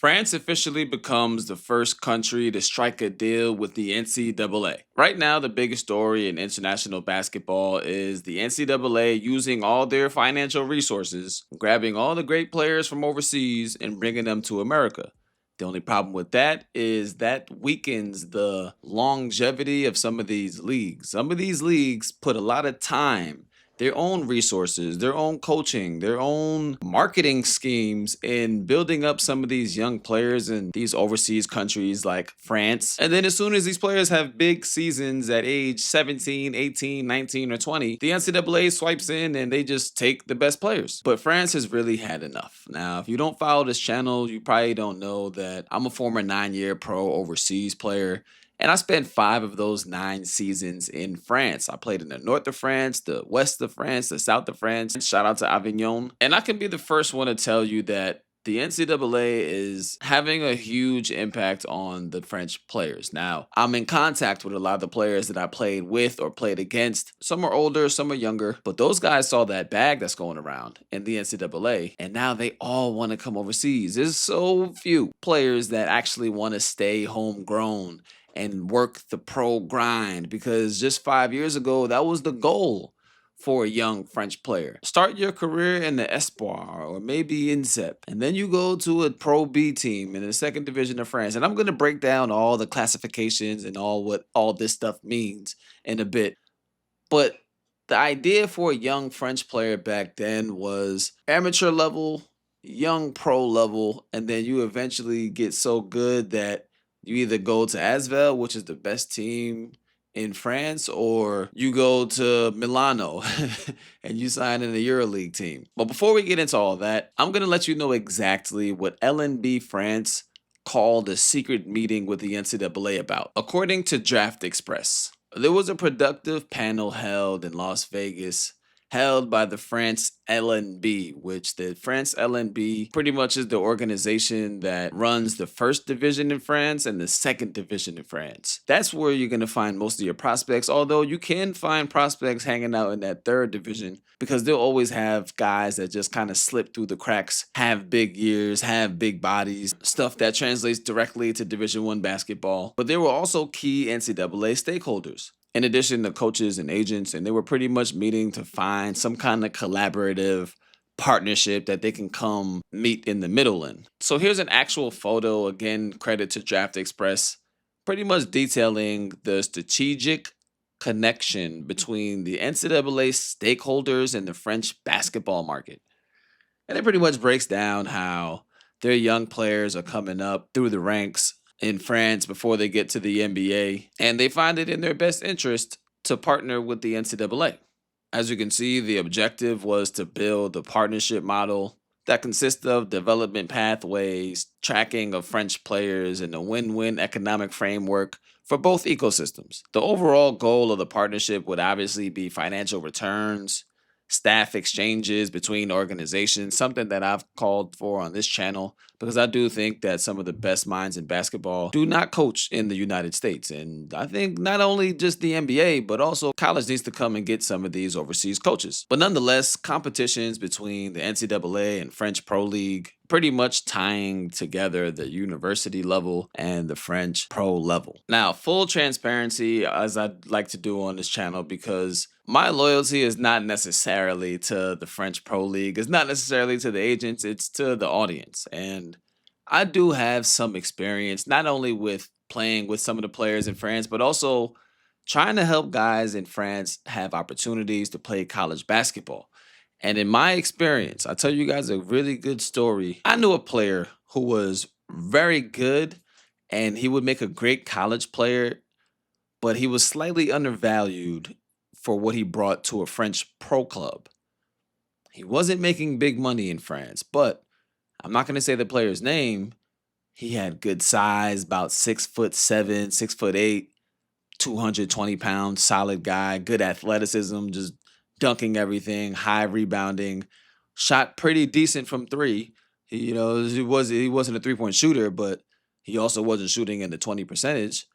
France officially becomes the first country to strike a deal with the NCAA. Right now, the biggest story in international basketball is the NCAA using all their financial resources, grabbing all the great players from overseas and bringing them to America. The only problem with that is that weakens the longevity of some of these leagues. Some of these leagues put a lot of time, their own resources, their own coaching, their own marketing schemes in building up some of these young players in these overseas countries like France. And then as soon as these players have big seasons at age 17, 18, 19, or 20, the NCAA swipes in and they just take the best players. But France has really had enough. Now, if you don't follow this channel, you probably don't know that I'm a former 9-year pro overseas player. And I spent 5 of those 9 seasons in France. I played in the north of France, the west of France, the south of France. Shout out to Avignon. And I can be the first one to tell you that the NCAA is having a huge impact on the French players. Now, I'm in contact with a lot of the players that I played with or played against. Some are older, some are younger, but those guys saw that bag that's going around in the NCAA, and now they all want to come overseas. There's so few players that actually want to stay homegrown and work the pro grind, because just 5 years ago, that was the goal for a young French player. Start your career in the Espoir or maybe INSEP, and then you go to a Pro B team in the second division of France. And I'm going to break down all the classifications and all what all this stuff means in a bit. But the idea for a young French player back then was amateur level, young pro level, and then you eventually get so good that you either go to Asvel, which is the best team in France, or you go to Milano and you sign in a EuroLeague team. But before we get into all that, I'm going to let you know exactly what LNB France called a secret meeting with the NCAA about. According to Draft Express, there was a productive panel held in Las Vegas, held by the France LNB, which the France LNB pretty much is the organization that runs the first division in France and the second division in France. That's where you're going to find most of your prospects, although you can find prospects hanging out in that third division because they'll always have guys that just kind of slip through the cracks, have big years, have big bodies, stuff that translates directly to Division I basketball. But there were also key NCAA stakeholders, in addition to coaches and agents, and they were pretty much meeting to find some kind of collaborative partnership that they can come meet in the middle in. So here's an actual photo, again, credit to Draft Express, pretty much detailing the strategic connection between the NCAA stakeholders and the French basketball market. And it pretty much breaks down how their young players are coming up through the ranks in France before they get to the NBA, and they find it in their best interest to partner with the NCAA. As you can see, the objective was to build a partnership model that consists of development pathways, tracking of French players, and a win-win economic framework for both ecosystems. The overall goal of the partnership would obviously be financial returns, staff exchanges between organizations, something that I've called for on this channel because I do think that some of the best minds in basketball do not coach in the United States. And I think not only just the NBA, but also college needs to come and get some of these overseas coaches. But nonetheless, competitions between the NCAA and French Pro League pretty much tying together the university level and the French pro level. Now, full transparency, as I'd like to do on this channel, because my loyalty is not necessarily to the French Pro League. It's not necessarily to the agents. It's to the audience. And I do have some experience, not only with playing with some of the players in France, but also trying to help guys in France have opportunities to play college basketball. And in my experience, I'll tell you guys a really good story. I knew a player who was very good and he would make a great college player, but he was slightly undervalued for what he brought to a French pro club. He wasn't making big money in France, but I'm not going to say the player's name. He had good size, about 6'7", 6'8", 220 pounds, solid guy, good athleticism, just dunking everything, high rebounding, shot pretty decent from three. He wasn't a 3-point shooter, but he also wasn't shooting in the 20 percentage.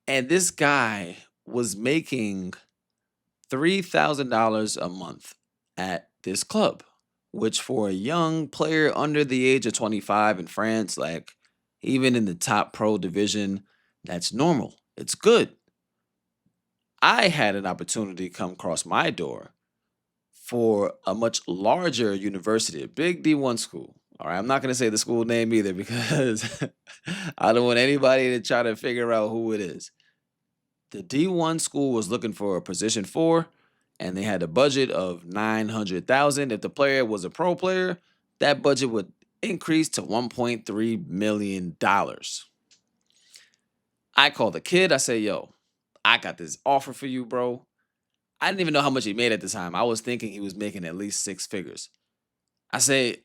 And this guy was making $3,000 a month at this club, which for a young player under the age of 25 in France, like even in the top pro division, that's normal. It's good. I had an opportunity come across my door for a much larger university, a big D1 school. All right, I'm not going to say the school name either because I don't want anybody to try to figure out who it is. The D1 school was looking for a position 4 and they had a budget of 900,000. If the player was a pro player, that budget would increase to 1.3 million dollars. I called the kid. I say, "Yo, I got this offer for you, bro." I didn't even know how much he made at the time. I was thinking he was making at least 6 figures. I say,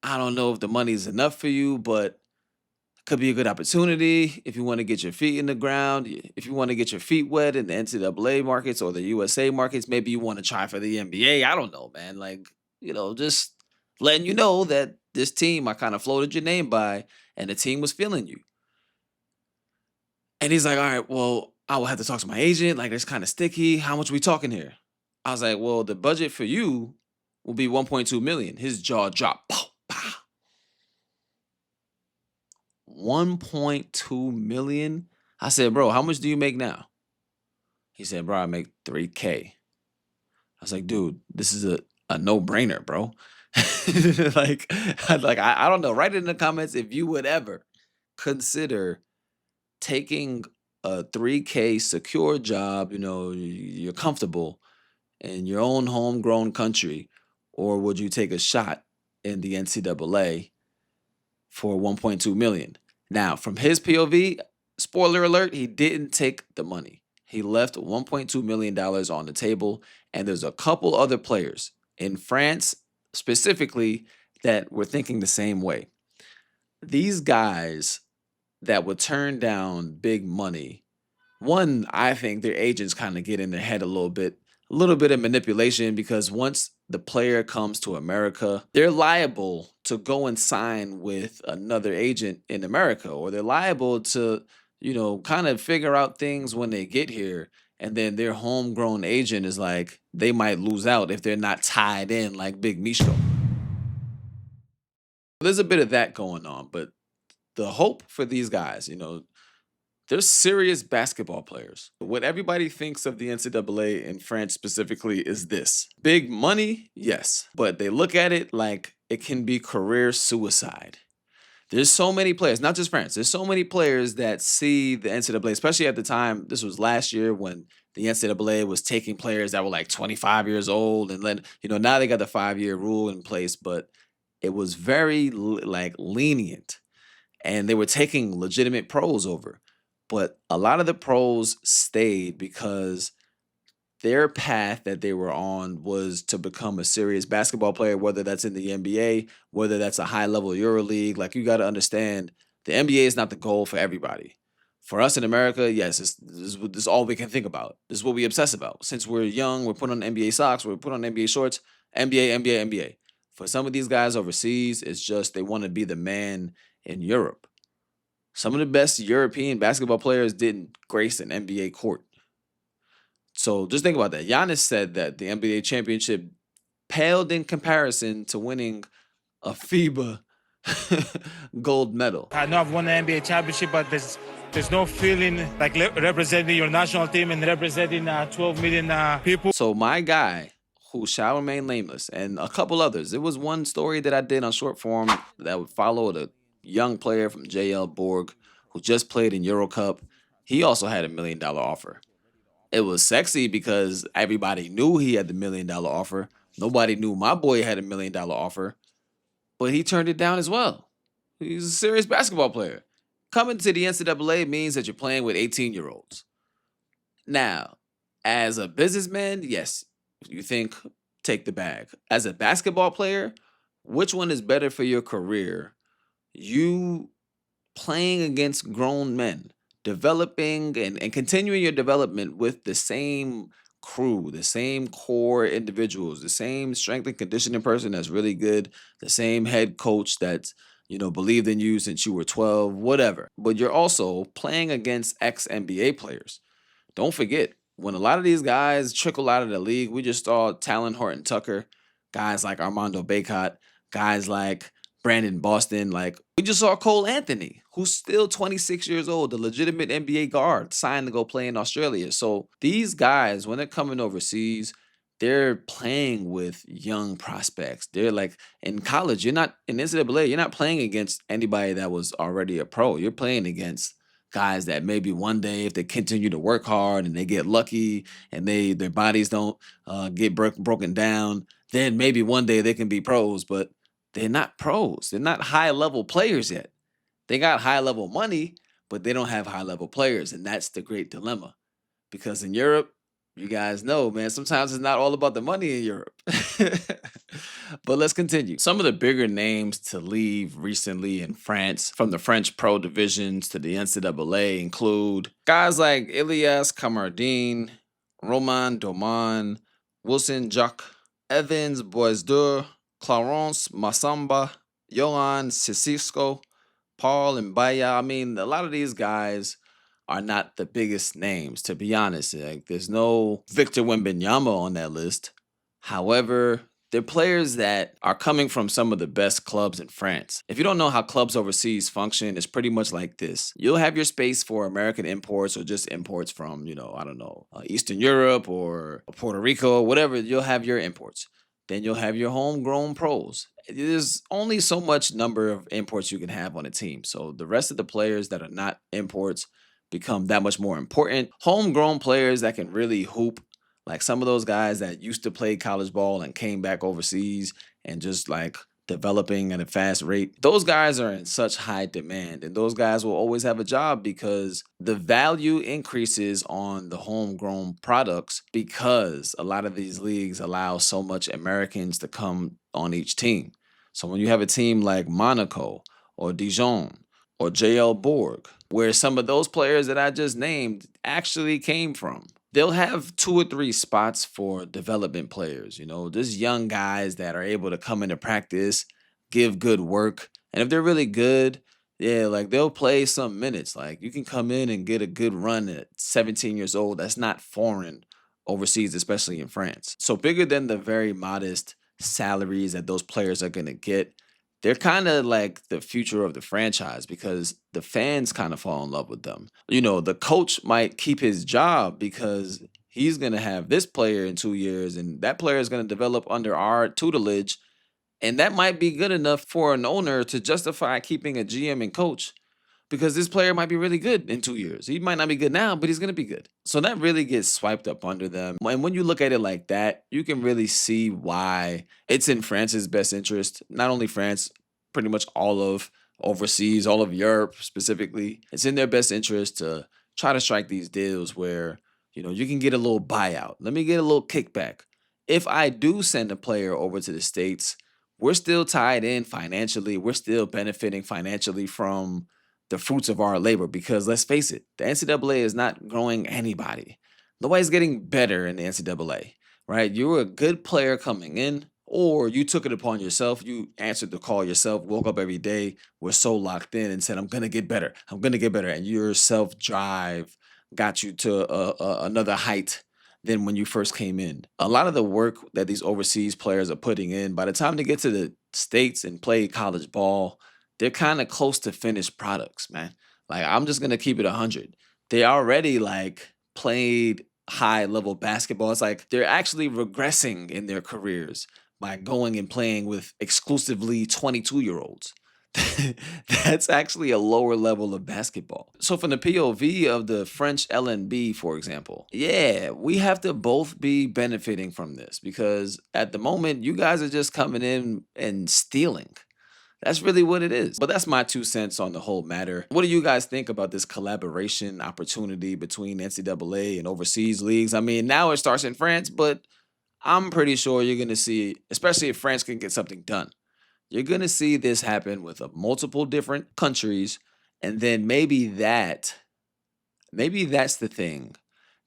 "I don't know if the money's enough for you, but could be a good opportunity if you want to get your feet in the ground. If you want to get your feet wet in the NCAA markets or the USA markets, maybe you want to try for the NBA. I don't know, man. Like, just letting you know that this team I kind of floated your name by and the team was feeling you." And he's like, "All right, well, I will have to talk to my agent. Like, it's kind of sticky. How much we talking here?" I was like, "Well, the budget for you will be 1.2 million." His jaw dropped. Pow, pow. 1.2 million. I said, "Bro, how much do you make now?" He said, "Bro, I make 3K." I was like, "Dude, this is a no-brainer, bro." like, I don't know. Write it in the comments if you would ever consider taking a 3K secure job, you're comfortable in your own homegrown country, or would you take a shot in the NCAA for 1.2 million? Now, from his POV, spoiler alert, he didn't take the money. He left 1.2 million dollars on the table, and there's a couple other players in France specifically that were thinking the same way. These guys that would turn down big money, one, I think their agents kind of get in their head a little bit of manipulation because once the player comes to America, they're liable to go and sign with another agent in America, or they're liable to, kind of figure out things when they get here. And then their homegrown agent is like, they might lose out if they're not tied in like Big Micho. There's a bit of that going on, but the hope for these guys, they're serious basketball players. What everybody thinks of the NCAA in France specifically is this: big money, yes, but they look at it like it can be career suicide. There's so many players, not just France, there's so many players that see the NCAA, especially at the time, this was last year when the NCAA was taking players that were like 25 years old. And then, now they got the 5-year rule in place, but it was very like lenient and they were taking legitimate pros over. But a lot of the pros stayed because their path that they were on was to become a serious basketball player, whether that's in the NBA, whether that's a high level EuroLeague. Like, you got to understand, the NBA is not the goal for everybody. For us in America, yes, this is all we can think about. This is what we obsess about. Since we're young, we're put on NBA socks, we're put on NBA shorts, NBA, NBA, NBA. For some of these guys overseas, it's just they want to be the man in Europe. Some of the best European basketball players didn't grace an NBA court. So just think about that. Giannis said that the NBA championship paled in comparison to winning a FIBA gold medal. I know I've won the NBA championship, but there's no feeling like representing your national team and representing 12 million people. So my guy, who shall remain nameless, and a couple others. There was one story that I did on short form that would follow a young player from JL Borg who just played in Euro Cup. He also had $1 million offer. It was sexy because everybody knew he had the $1 million offer. Nobody knew my boy had $1 million offer, but he turned it down as well. He's a serious basketball player. Coming to the NCAA means that you're playing with 18-year-olds. Now, as a businessman, yes, you think take the bag. As a basketball player, which one is better for your career? You playing against grown men, developing and continuing your development with the same crew, the same core individuals, the same strength and conditioning person that's really good, the same head coach that's, believed in you since you were 12, whatever. But you're also playing against ex-NBA players. Don't forget, when a lot of these guys trickle out of the league, we just saw Talon Horton Tucker. guys like Armando Bacot, guys like Brandon Boston. Like we just saw Cole Anthony, who's still 26 years old, the legitimate NBA guard, signed to go play in Australia. So these guys, when they're coming overseas, they're playing with young prospects. They're like in college, you're not in NCAA, you're not playing against anybody that was already a pro. You're playing against guys that maybe one day, if they continue to work hard and they get lucky and their bodies don't get broken down, then maybe one day they can be pros, but they're not pros. They're not high level players yet. They got high level money, but they don't have high level players. And that's the great dilemma. Because in Europe, you guys know, man, sometimes it's not all about the money in Europe. But let's continue. Some of the bigger names to leave recently in France, from the French pro divisions to the NCAA, include guys like Ilias Kamardine, Roman Doman, Wilson Jacques, Evans Boisdeur, Clarence Massamba, Johan Sissisco, Paul Mbaya. I mean, a lot of these guys are not the biggest names, to be honest. Like, there's no Victor Wembanyama on that list. However, they're players that are coming from some of the best clubs in France. If you don't know how clubs overseas function, it's pretty much like this. You'll have your space for American imports or just imports from, I don't know, Eastern Europe or Puerto Rico, whatever. You'll have your imports. Then you'll have your homegrown pros. There's only so much number of imports you can have on a team. So the rest of the players that are not imports become that much more important. Homegrown players that can really hoop, like some of those guys that used to play college ball and came back overseas and just like developing at a fast rate. Those guys are in such high demand, and those guys will always have a job because the value increases on the homegrown products because a lot of these leagues allow so much Americans to come on each team. So when you have a team like Monaco or Dijon or JL Borg, where some of those players that I just named actually came from, they'll have two or three spots for development players, just young guys that are able to come into practice, give good work. And if they're really good, yeah, like they'll play some minutes. Like you can come in and get a good run at 17 years old. That's not foreign overseas, especially in France. So bigger than the very modest salaries that those players are going to get, they're kind of like the future of the franchise because the fans kind of fall in love with them. The coach might keep his job because he's going to have this player in 2 years and that player is going to develop under our tutelage. And that might be good enough for an owner to justify keeping a GM and coach because this player might be really good in 2 years. He might not be good now, but he's going to be good. So that really gets swiped up under them. And when you look at it like that, you can really see why it's in France's best interest. Not only France, pretty much all of overseas, all of Europe specifically. It's in their best interest to try to strike these deals where, you can get a little buyout. Let me get a little kickback. If I do send a player over to the States, we're still tied in financially. We're still benefiting financially from the fruits of our labor because let's face it, the NCAA is not growing anybody. Nobody's getting better in the NCAA, right? You were a good player coming in, or you took it upon yourself. You answered the call yourself, woke up every day, were so locked in and said, I'm going to get better. I'm going to get better. And your self drive got you to another height than when you first came in. A lot of the work that these overseas players are putting in, by the time they get to the States and play college ball, they're kind of close to finished products, man. Like, I'm just going to keep it 100. They already like played high level basketball. It's like they're actually regressing in their careers by going and playing with exclusively 22-year-olds. That's actually a lower level of basketball. So from the POV of the French LNB, for example, yeah, we have to both be benefiting from this because at the moment, you guys are just coming in and stealing. That's really what it is. But that's my 2 cents on the whole matter. What do you guys think about this collaboration opportunity between NCAA and overseas leagues? I mean, now it starts in France, but I'm pretty sure you're going to see, especially if France can get something done, you're going to see this happen with multiple different countries. And then maybe that's the thing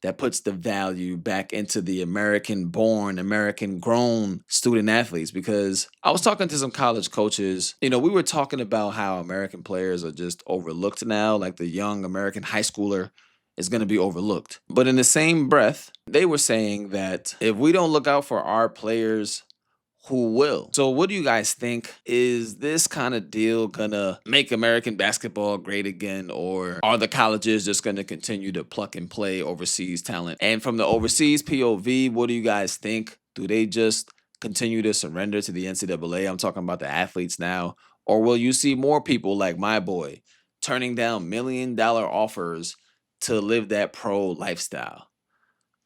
that puts the value back into the American born, American grown student athletes. Because I was talking to some college coaches, we were talking about how American players are just overlooked now, like the young American high schooler is going to be overlooked. But in the same breath, they were saying that if we don't look out for our players who will. So, what do you guys think? Is this kind of deal gonna make American basketball great again, or are the colleges just gonna continue to pluck and play overseas talent? And from the overseas POV, what do you guys think? Do they just continue to surrender to the NCAA? I'm talking about the athletes now. Or will you see more people like my boy turning down $1 million offers to live that pro lifestyle?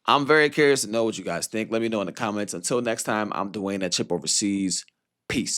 I'm very curious to know what you guys think. Let me know in the comments. Until next time, I'm Dwayne at Chip Overseas. Peace.